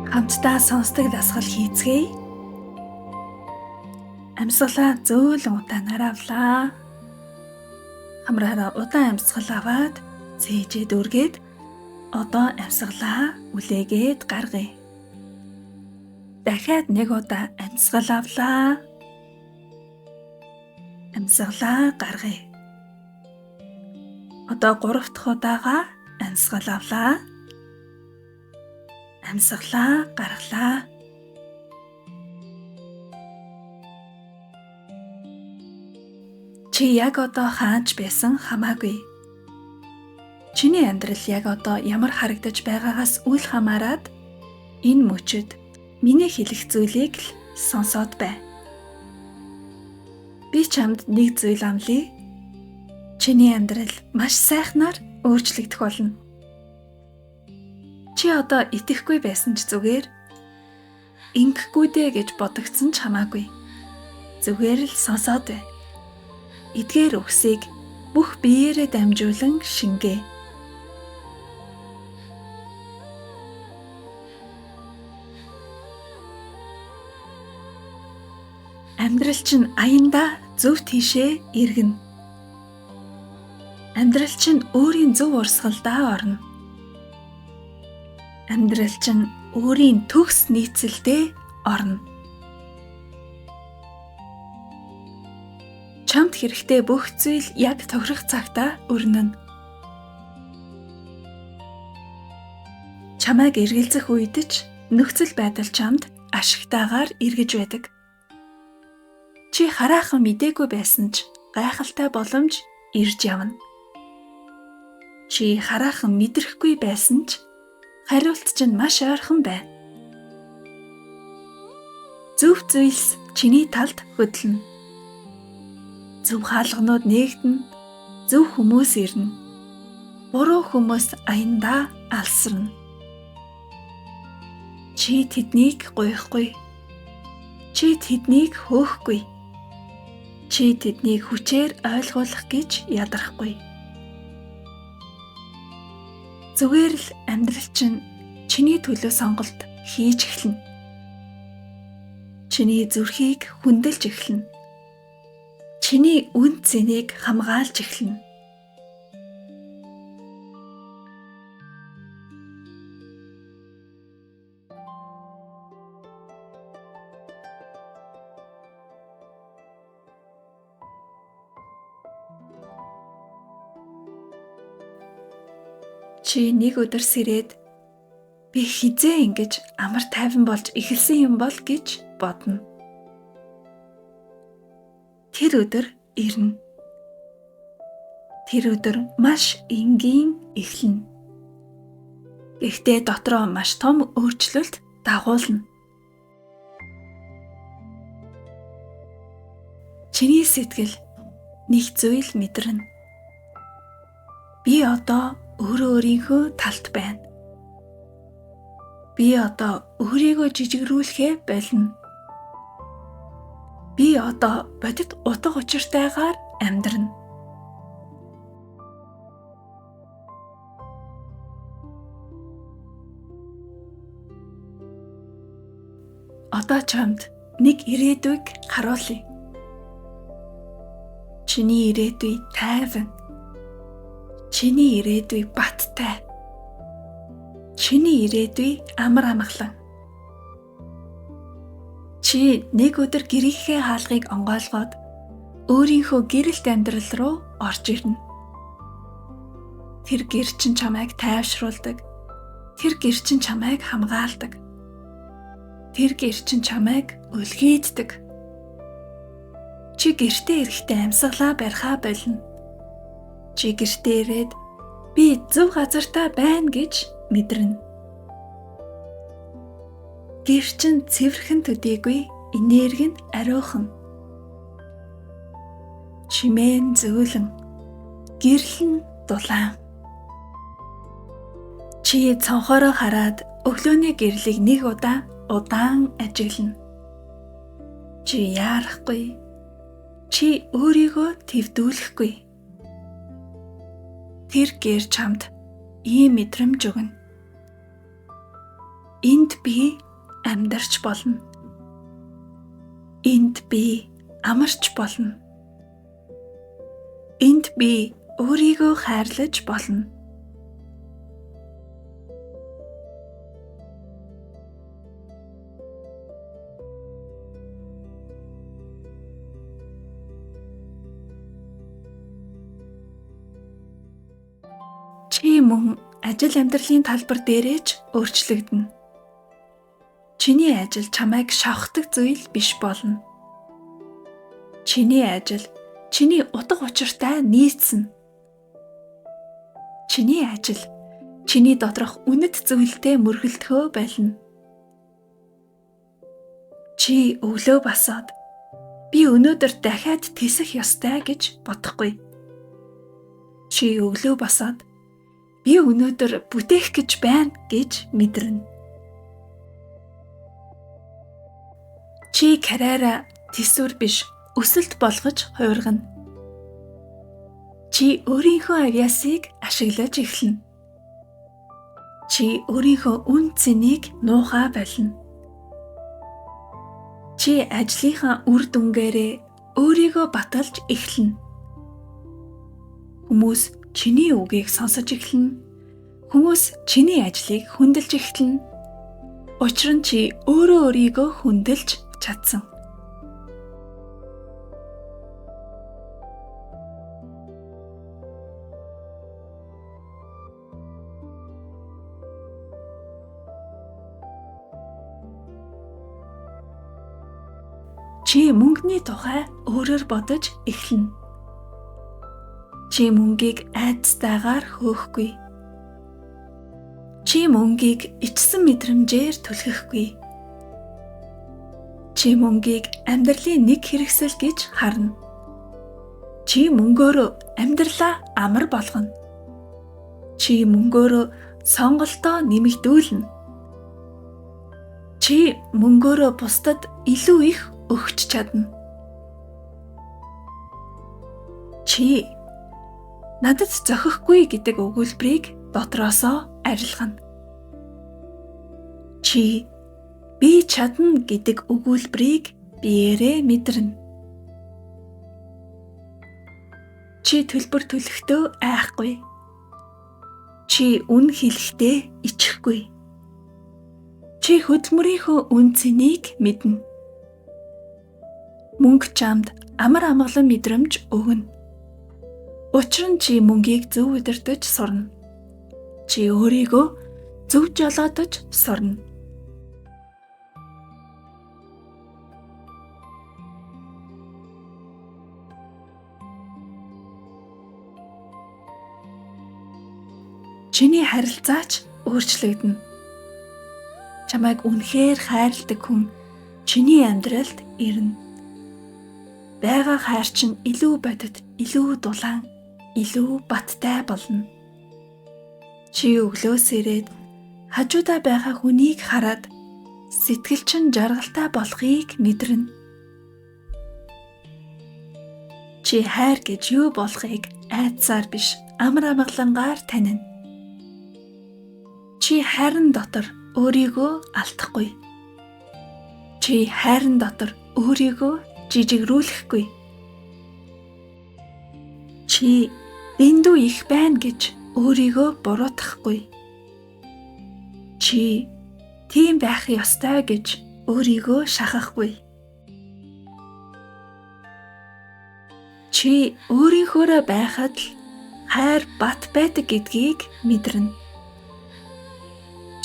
Хамтдаа сонсдог дасгал хийцгээе. Амьсгалаа зөөлөн удаанаар авлаа. Хамраараа удаан амьсгал аваад цээжээд үргээд одоо амьсгалаа үлээгээд гаргая. Дахиад нэг удаа амьсгал авлаа. Амьсгалаа гаргая. Одоо 3 дахь удаага амьсгал авлаа. Амьсгалаа гаргалаа. Чи яг одоо хаанч байсан хамаагүй. Чиний амьдрал яг одоо ямар харагдаж байгаагаас үл хамааран энэ мөчөд миний хэлэх зүйлийг л сонсоод бай. Би чамд нэг зүйл амлая. Чиний амьдрал маш сайхнаар өөрчлөгдөх болно. Чи одоо итгэхгүй байсан ч зүгээр, ингэхгүй дээ гэж бодогдсон ч хамаагүй. Зүгээр л сонсоод бай. Эдгээр үгсийг бүх биеэрээ дамжуулан шингээ. Амьдрал чинь аяндаа зөв тийшээ эргэнэ. Амьдрал чинь өөрийн зөв урсгалдаа орно. Амьдрал чинь өөрийн төгс нийцэлдээ орно. Чамд хэрэгтэй бүх зүйл яг тохирох цагтаа өрнөнө. Чамайг эргэлзэх үед ч нөхцөл байдал чамд ашигтайгаар эргэж байдаг. Чи хараахан мдээгүй байсан ч гайхалтай боломж ирж явна. Чи хараахан мэдрэхгүй байсан ч хариулт чинь маш ойрхон байна. Зөв зүйлс чиний талд хөдлөнө. Зөв хаалганууд нээгдэнэ, зөв хүмүүс ирнэ. Буруу хүмүүс аяндаа алсарна. Чи тэднийг гуйхгүй. Чи тэднийг хөөхгүй. Чи тэднийг хүчээр ойлгуулах гэж ядрахгүй. Зүгээр л амьдрал чинь чиний төлөө сонголт хийж эхэлнэ. Чиний зүрхийг хүндэлж эхэлнэ. Чиний үн цэнийг хамгаалж эхэлнэ. Чи нэг өдөр сэрээд би хизээ ингэж амар тайван болж эхэлсэн юм бол гэж бодно. Тэр өдөр ирнэ. Тэр өдөр маш энгийн эхэлнэ. Гэхдээ дотроо маш том өөрчлөлт дагуулна. Чиний сэтгэл нэг зүйл мэдрэнэ. Би одоо өөрийнхөө талд байна. Би одоо өөрийгөө жижигрүүлэхээ болно. Би одоо бодит утга учиртайгаар амьдрна. Одоо чамд нэг ирээдүйг харуулъя. Чиний ирээдүй тайван. Чиний ирээдүй баттай. Чиний ирээдүй амар амгалан. Чи нэг өдөр гэрийнхээ хаалгыг онгойлгоод өөрийнхөө гэрэлт амьдрал руу орж ирнэ. Тэр гэр чинь чамайг тайвшруулдаг. Тэр гэр чинь чамайг хамгаалдаг. Тэр гэр чинь чамайг үлгийддэг. Чи гэртээ ирэхдээ амьсгалаа барихаа болно. Чи гэртээ ирээд би зөв газартаа байна гэж мэдэрнэ. Гэр чинь цэвэрхэн төдийгүй энерги нь ариухан. Чимээн зөөлөн, гэрлэн дулаан. Чи цонхороо хараад өглөөний гэрлийг нэг удаа удаан ажиглана. Чи яарахгүй. Чи өөрийгөө твдүүлэхгүй. Тэр гэр чамд ийм мэдрэмж өгнө. Энд би амьдарч болно. Энд би амарч болно. Энд би өөрийгөө хайрлаж болно. Чи мөн ажил амьдралын талбар дээрээ ч өөрчлөгдөнө. Чиний ажил чамайг шавхдаг зүйл биш болно. Чиний ажил чиний утга учиртай нийцнэ. Чиний ажил чиний доторх үнэт зүйлдээ мөргөлдөхөө болно. Чи өглөө басаад би өнөөдөр дахиад тисэх ёстой гэж бодохгүй. Чи өглөө басаад би өнөөдөр бүтээх гэж байна гэж мэдэрнэ. Чи карьераа тэсвэр биш өсөлт болгож хувиргана. Чи өөрийнхөө авьяасыг ашиглаж эхэлнэ. Чи өөрийнхөө үн цэнийг нуухай болно. Чи ажлынхаа үр дүнгээрээ өөрийгөө баталж эхэлнэ. Хүмүүс чиний үгийг сонсож эхэлнэ. Хүмүүс чиний ажлыг хүндэлж эхэлнэ. Учир нь чи өөрөө өөрийгөө хүндэлж чадсан. Чи мөнгөний тухай өөрөөр бодож эхэлнэ. Чи мөнгийг айдастайгаар хөөхгүй. Чи мөнгийг ичсэн мэдрэмжээр түлхэхгүй. Чи мөнгийг амьдралын нэг хэрэгсэл гэж харна. Чи мөнгөөрөө амьдралаа амар болгоно. Чи мөнгөөрөө сонголтоо нэмэгдүүлнэ. Чи мөнгөөрөө бусдад илүү их өгч чадна. Чи надад зохихгүй гэдэг өгүүлбэрийг дотроосоо арилгана. Чи би чадна гэдэг өгүүлбэрийг биеэрээ мэдэрнэ. Чи төлбөр төлөхдөө айхгүй. Чи үн хэлэхдээ ичихгүй. Чи хөдөлмөрийнхөө үн цэнийг мэднэ. Мөнгө чамд амар амгалан мэдрэмж өгнө. Учир нь чи мөнгийг зөв удирдах сурна. Чи өөрийгөө зөв жолоодож сурна. Чиний харилцаач өөрчлөгдөнө. Чамайг үнэхээр хайрладаг хүн чиний амьдралд ирнэ. Бага хайр чинь илүү бодит, илүү дулаан, илүү баттай болно. Чи өглөөс ирээд хажуудаа байгаа хүнийг хараад сэтгэл чинь жаргалтай болохыг мэдэрнэ. Чи хайр гэж юу болохыг айдсаар биш, амар амгалангаар танина. Чи хайрын дотор өөрийгөө алдахгүй. Чи хайрын дотор өөрийгөө жижигрүүлэхгүй. Чи дэндүү их байна гэж өөрийгөө буруутгахгүй. Чи тийм байх ёстой гэж өөрийгөө шахахгүй. Чи өөрийнхөөрөө байхад л хайр бат байдаг гэдгийг мэдэрнэ.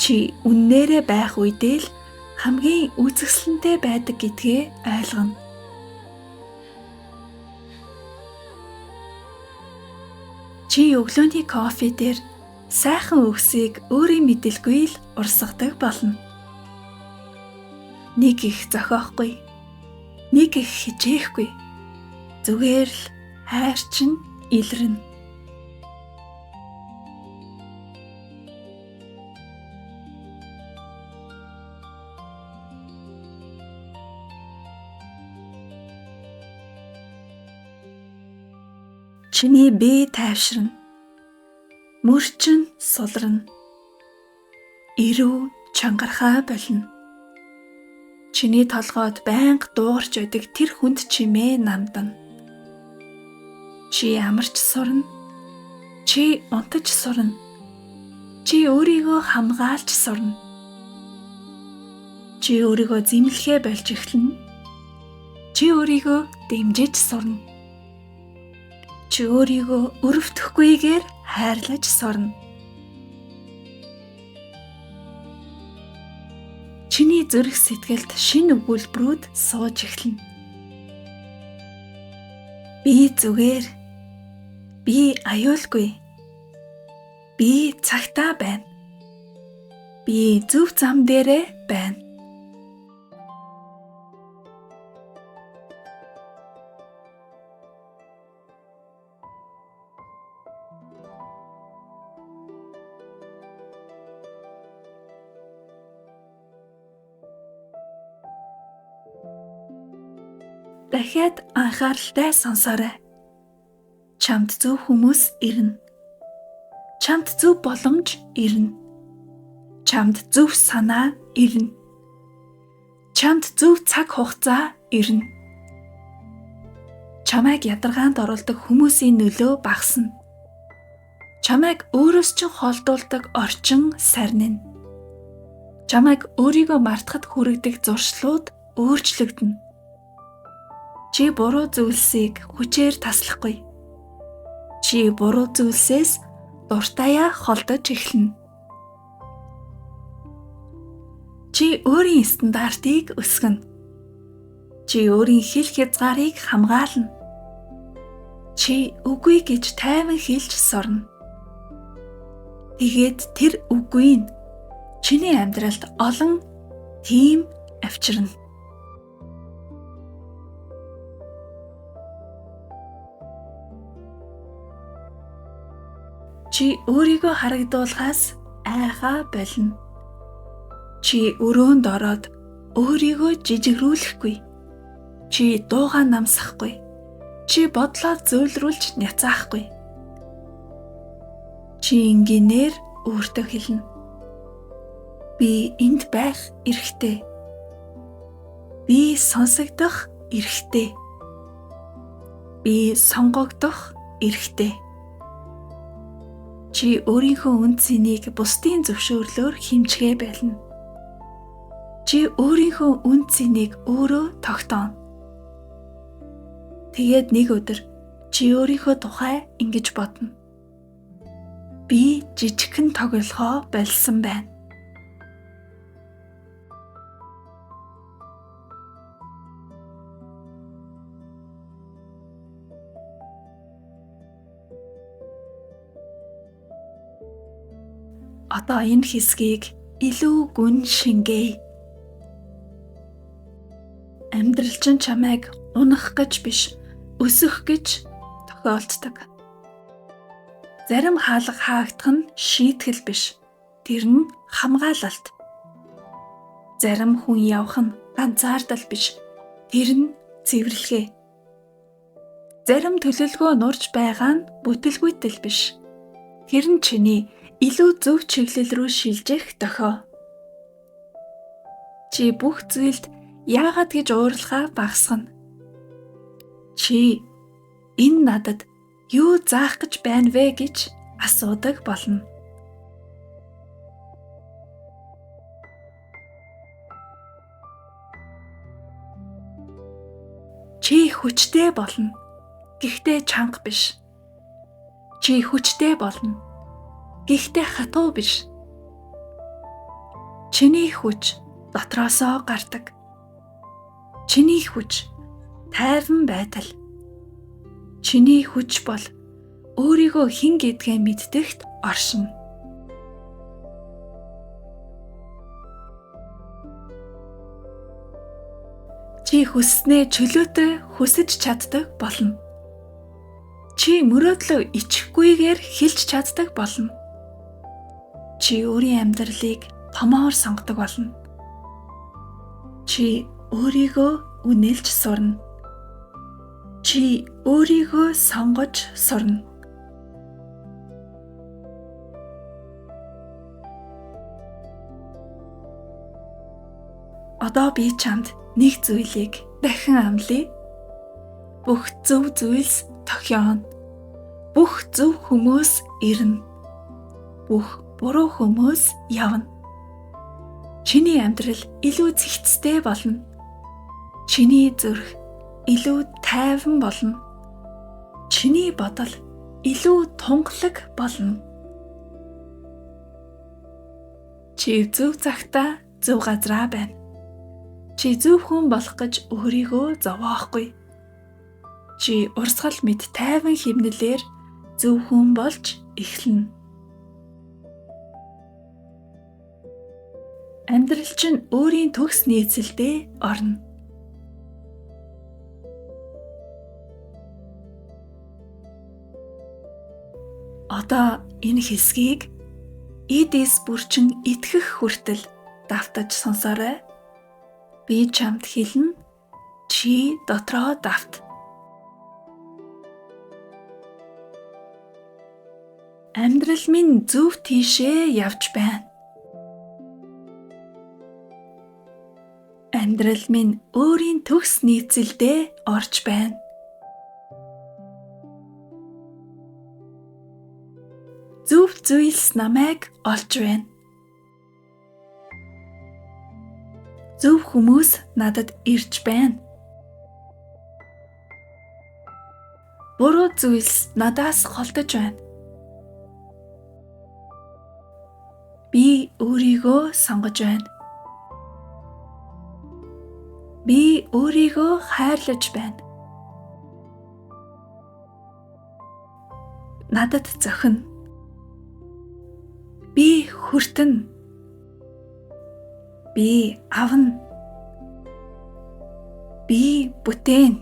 Чи үннээрээ байх үедээ л хамгийн үзэсгэлэнтэй байдаг гэдгээ ойлгоно. Чи өглөөний кофе дээр сайхан үгсийг өөрийн мэдэлгүй л урсгадаг болно. Нэг их зохиохгүй, нэг их хичээхгүй. Зүгээр л хайр чинь илэрнэ. Чиний бие тайвширна. Мөр чинь сулрна. Эрүү чангарахаа болно. Чиний толгойд байнга дуугарч байдаг тэр хүнд чимээ намдана. Чи амарч сурна. Чи унтаж сурна. Чи өөрийгөө хамгаалж сурна. Чи өөрийгөө зэмлэхээ болж эхэлнэ. Чи өөрийгөө дэмжиж сурна. Чи өөрийгөө өрөвдөхгүйгээр хайрлаж сурна. Чиний зүрх сэтгэлд шинэ өгүүлбэрүүд сууж эхэлнэ. Би зүгээр. Би аюулгүй. Би цагтаа байна. Би зөв зам дээрээ байна. Дахиад анхааралтай сонсоорой. Чамд зөв хүмүүс ирнэ. Чамд зөв боломж ирнэ. Чамд зөв санаа ирнэ. Чамд зөв цаг хугацаа ирнэ. Чамайг ядаргаанд оруулдаг хүмүүсийн нөлөө багасна. Чамайг өөрөөс чинь холдуулдаг орчин сарнина. Чамайг өөрийгөө мартахад хүргэдэг зуршлууд өөрчлөгдөнө. Чи буруу зүйлсийг хүчээр таслахгүй. Чи буруу зүйлсээс дуртаяа холдож эхэлнэ. Чи өөрийн стандартыг өсгөнө. Чи өөрийн хэл хязгаарыг хамгаална. Чи үгүй гэж тайван хэлж сурна. Тэгээд тэр үгүй нь чиний амьдралд олон тийм авчирна. Чи өөрийгөө харагдуулахаас айхаа болно. Чи өрөөнд ороод өөрийгөө жижигрүүлэхгүй. Чи дуугаа намсахгүй. Чи бодлоо зөөлрүүлж няцаахгүй. Чи ингээнээр өөртөө хэлнэ. Би энд байх эрхтэй. Би сонсогдох эрхтэй. Би сонгогдох эрхтэй. Чи өөрийнхөө үн цэнийг бусдын зөвшөөрлөөр хэмжгээ байлна. Чи өөрийнхөө үн цэнийг өөрөө тогтооно. Тэгээд нэг өдөр чи өөрийнхөө тухай ингэж бодно. Би жижигхэн тоглохоо болсон байна. Одоо энэ хэсгийг илүү гүн шингээе. Амьдрал чинь чамайг унах гэж биш, өсөх гэж тохиолддог. Зарим хаалга хаагдах нь шийтгэл биш. Тэр нь хамгаалалт. Зарим хүн явах нь ганцаардал биш. Тэр нь цэвэрлэгээ. Зарим төлөвлөгөө нурж байгаа нь бүтэлгүйтэл биш. Тэр нь чиний илүү зөв чиглэл рүү шилжих дохио. Чи бүх зүйлд яагаад гэж уурлахаа багасгана. Чи энэ надад юу заах гэж байна вэ гэж асуудаг болно. Чи хүчтэй болно. Гэхдээ чанга биш. Чи хүчтэй болно. Гэхдээ хатуу биш. Чиний хүч дотроосоо гардаг. Чиний хүч тайван байдал. Чиний хүч бол өөрийгөө хэн гэдгээ мэддэхт оршино. Чи хүсснээ чөлөөтэй хүсэж чаддаг болно. Чи мөрөөдлөө ичихгүйгээр хэлж чаддаг болно. Чи өөрийн амьдралыг томоор сонгодог болно. Чи өөрийгөө үнэлж сурна. Чи өөрийгөө сонгож сурна. Одоо би чамд нэг зүйлийг дахин амлая. Бүх зөв зүйлс тохионо. Бүх зөв хүмүүс ирнэ. Бүх буруу хүмүүс явна. Чиний амьдрал илүү цэгцтэй болно. Чиний зүрх илүү тайван болно. Чиний бодол илүү тунгалаг болно. Чи зөв цагтаа зөв газраа байна. Чи зөв хүн болох гэж өөрийгөө зовоохгүй. Чи урсгал мэд тайван хэмнэлээр зөв хүн болж эхэлнэ. Амьдрал чинь өөрийн төгс нийцэлдээ орно. Одоо энэ хэсгийг эдээс бүрчин итгэх хүртэл давтаж сонсоорой. Би чамд хэлнэ, чи дотроо давт. Амьдрал минь зөв тийшээ явж байна. Амьдрал минь өөрийн төгс нийцэлдээ орж байна. Зөв зүйлс намайг олж байна. Зөв хүмүүс надад ирж байна. Буруу зүйлс надаас холдож байна. Би өөрийгөө сонгож байна. Би өөрийгөө хайрлаж байна. Надад зохино. Би хүртэнэ. Би авна. Би бүтээн.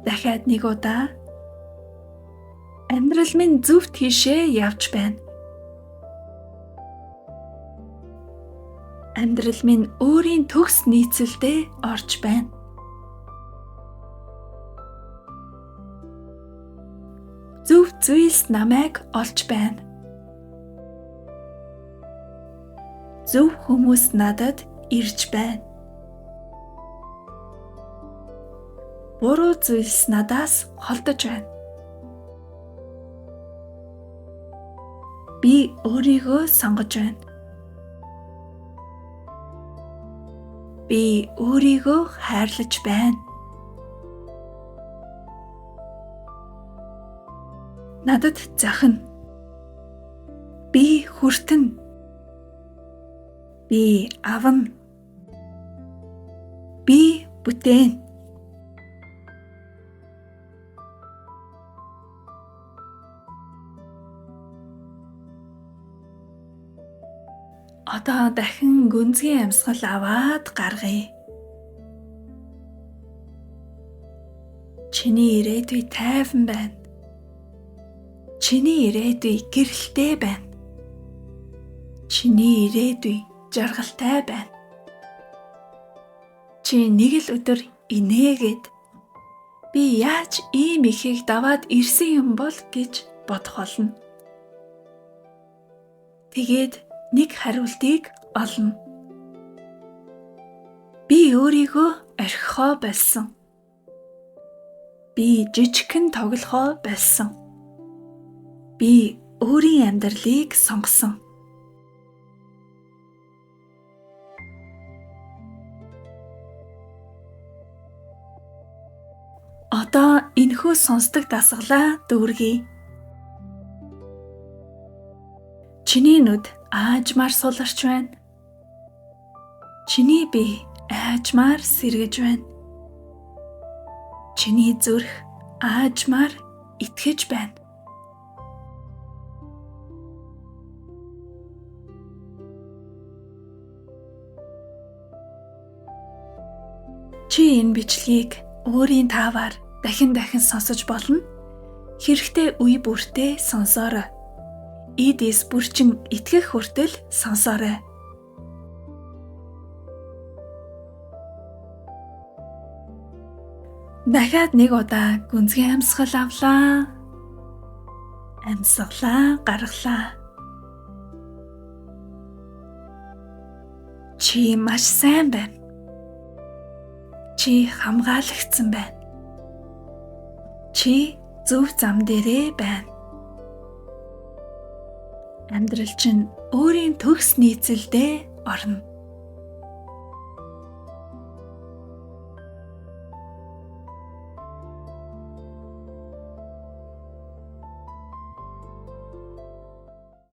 Дахиад нэг удаа. Амьдрал минь зөв тийшээ явж байна. Амьдрал минь өөрийн төгс нийцэлдээ орж байна. Зөв зүйлс намайг олж байна. Зөв хүмүүс надад ирж байна. Буруу зүйлс надаас холдож байна. Би өөрийгөө сонгож байна. Би өөрийгөө хайрлаж байна. Надад зохино. Би хүртэнэ. Би авна. Би бүтээн. Одоо дахин гүнзгий амьсгал аваад гаргая. Чиний ирээдүй тайван байна. Чиний ирээдүй гэрэлтэй байна. Чиний ирээдүй жаргалтай байна. Чи нэг л өдөр инээгээд би яаж ийм ихийг даваад ирсэн юм бол гэж бодох болно. Тэгээд нэг хариултыг олно. Би өөрийгөө орхихоо болсон. Би жижигхэн тоглохоо болсон. Би өөрийн амьдралыг сонгосон. Одоо энэхүү сонсдог дасгалаа дүүргэе. Чиний нүд аажмаар суларч байна. Чиний бие аажмаар сэргэж байна. Чиний зүрх аажмаар итгэж байна. Чи энэ бичлэгийг өөрийн тааваар дахин сонсож болно. Хэрэгтэй үе бүртээ сонсоорой. Эдээс бүрчин итгэх хүртэл сонсоорой. Дахиад нэг удаа гүнзгий амьсгал авлаа. Амьсгалаа гаргалаа. Чи маш сайн байна. Чи хамгаалагдсан байна. Чи зөв зам дээрээ байна. Амьдрал чинь өөрийн төгс нийцэлдээ орно.